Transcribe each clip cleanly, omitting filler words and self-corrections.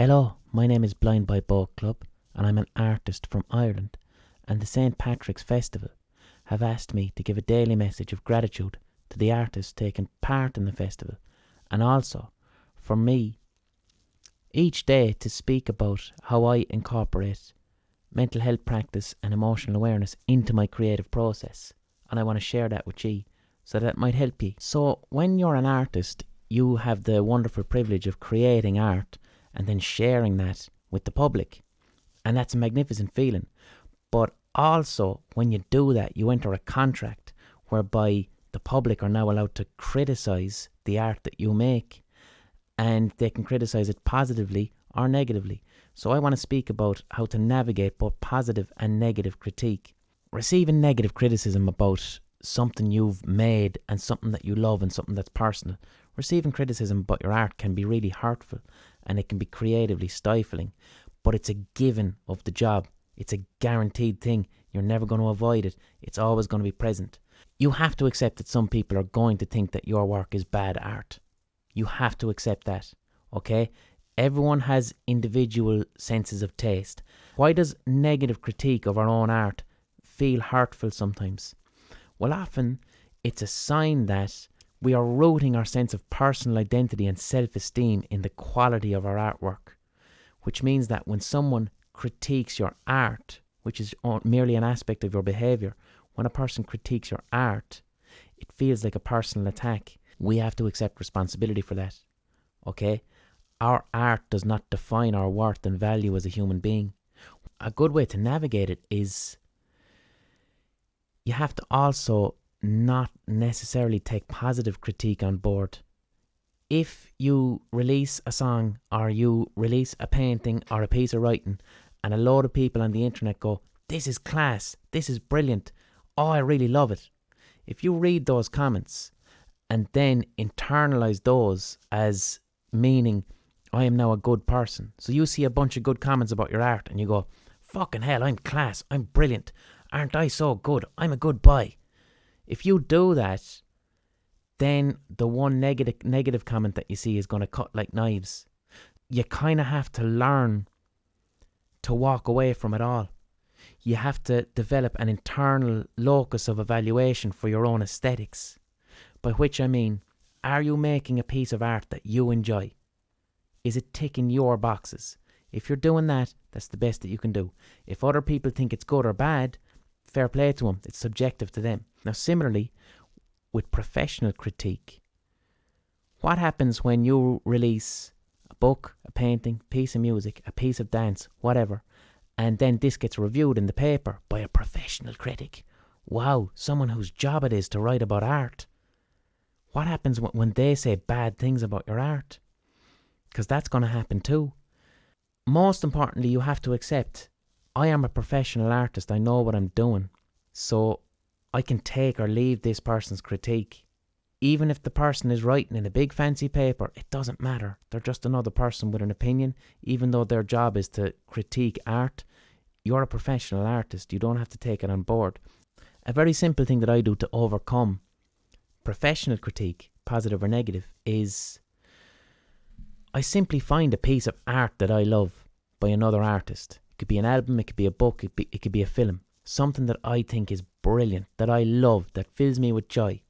Hello, my name is Blindboy Boatclub and I'm an artist from Ireland, and the St. Patrick's Festival have asked me to give a daily message of gratitude to the artists taking part in the festival, and also for me each day to speak about how I incorporate mental health practice and emotional awareness into my creative process, and I want to share that with you so that might help you. So when you're an artist, you have the wonderful privilege of creating art and then sharing that with the public. And that's a magnificent feeling. But also, when you do that, you enter a contract whereby the public are now allowed to criticise the art that you make. And they can criticise it positively or negatively. So I want to speak about how to navigate both positive and negative critique. Receiving negative criticism about something you've made and something that you love and something that's personal. Receiving criticism about your art can be really hurtful and it can be creatively stifling, but it's a given of the job. It's a guaranteed thing. You're never going to avoid it. It's always going to be present. You have to accept that some people are going to think that your work is bad art. You have to accept that, okay? Everyone has individual senses of taste. Why does negative critique of our own art feel hurtful sometimes? Well, often it's a sign that we are rooting our sense of personal identity and self-esteem in the quality of our artwork, which means that when someone critiques your art, which is merely an aspect of your behaviour, when a person critiques your art, it feels like a personal attack. We have to accept responsibility for that, okay? Our art does not define our worth and value as a human being. A good way to navigate it is you have to also not necessarily take positive critique on board. If you release a song or you release a painting or a piece of writing and a load of people on the internet go, "This is class, this is brilliant, oh, I really love it." If you read those comments and then internalize those as meaning, I am now a good person. So you see a bunch of good comments about your art and you go, "Fucking hell, I'm class, I'm brilliant. Aren't I so good? I'm a good boy." If you do that, then the one negative comment that you see is going to cut like knives. You kind of have to learn to walk away from it all. You have to develop an internal locus of evaluation for your own aesthetics. By which I mean, are you making a piece of art that you enjoy? Is it ticking your boxes? If you're doing that, that's the best that you can do. If other people think it's good or bad, fair play to them. It's subjective to them. Now, similarly, with professional critique, what happens when you release a book, a painting, piece of music, a piece of dance, whatever, and then this gets reviewed in the paper by a professional critic? Wow, someone whose job it is to write about art. What happens when they say bad things about your art? Because that's going to happen too. Most importantly, you have to accept, I am a professional artist. I know what I'm doing. So I can take or leave this person's critique. Even if the person is writing in a big fancy paper, it doesn't matter. They're just another person with an opinion. Even though their job is to critique art, you're a professional artist. You don't have to take it on board. A very simple thing that I do to overcome professional critique, positive or negative, is I simply find a piece of art that I love by another artist. It could be an album, it could be a book, it could be a film. Something that I think is brilliant, that I love, that fills me with joy.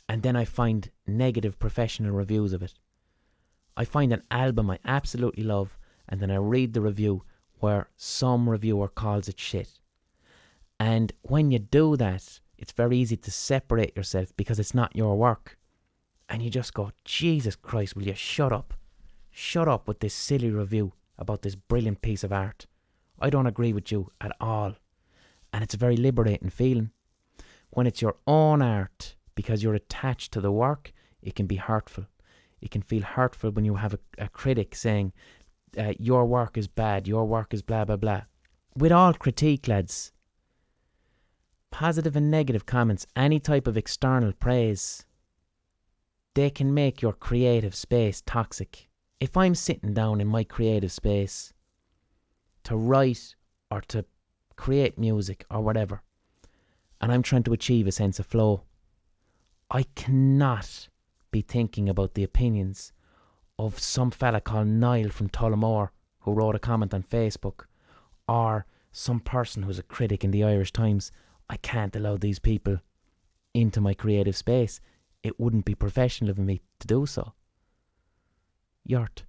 And then I find negative professional reviews of it. I find an album I absolutely love, and then I read the review where some reviewer calls it shit. And when you do that, it's very easy to separate yourself because it's not your work. And you just go, "Jesus Christ, will you shut up? Shut up with this silly review about this brilliant piece of art. I don't agree with you at all." And it's a very liberating feeling. When it's your own art, because you're attached to the work, it can be hurtful. It can feel hurtful when you have a critic saying, your work is bad, your work is blah, blah, blah. With all critique, lads, positive and negative comments, any type of external praise, they can make your creative space toxic. If I'm sitting down in my creative space to write or to create music or whatever, and I'm trying to achieve a sense of flow, I cannot be thinking about the opinions of some fella called Niall from Tullamore who wrote a comment on Facebook, or some person who's a critic in the Irish Times. I can't allow these people into my creative space. It wouldn't be professional of me to do so. Yort,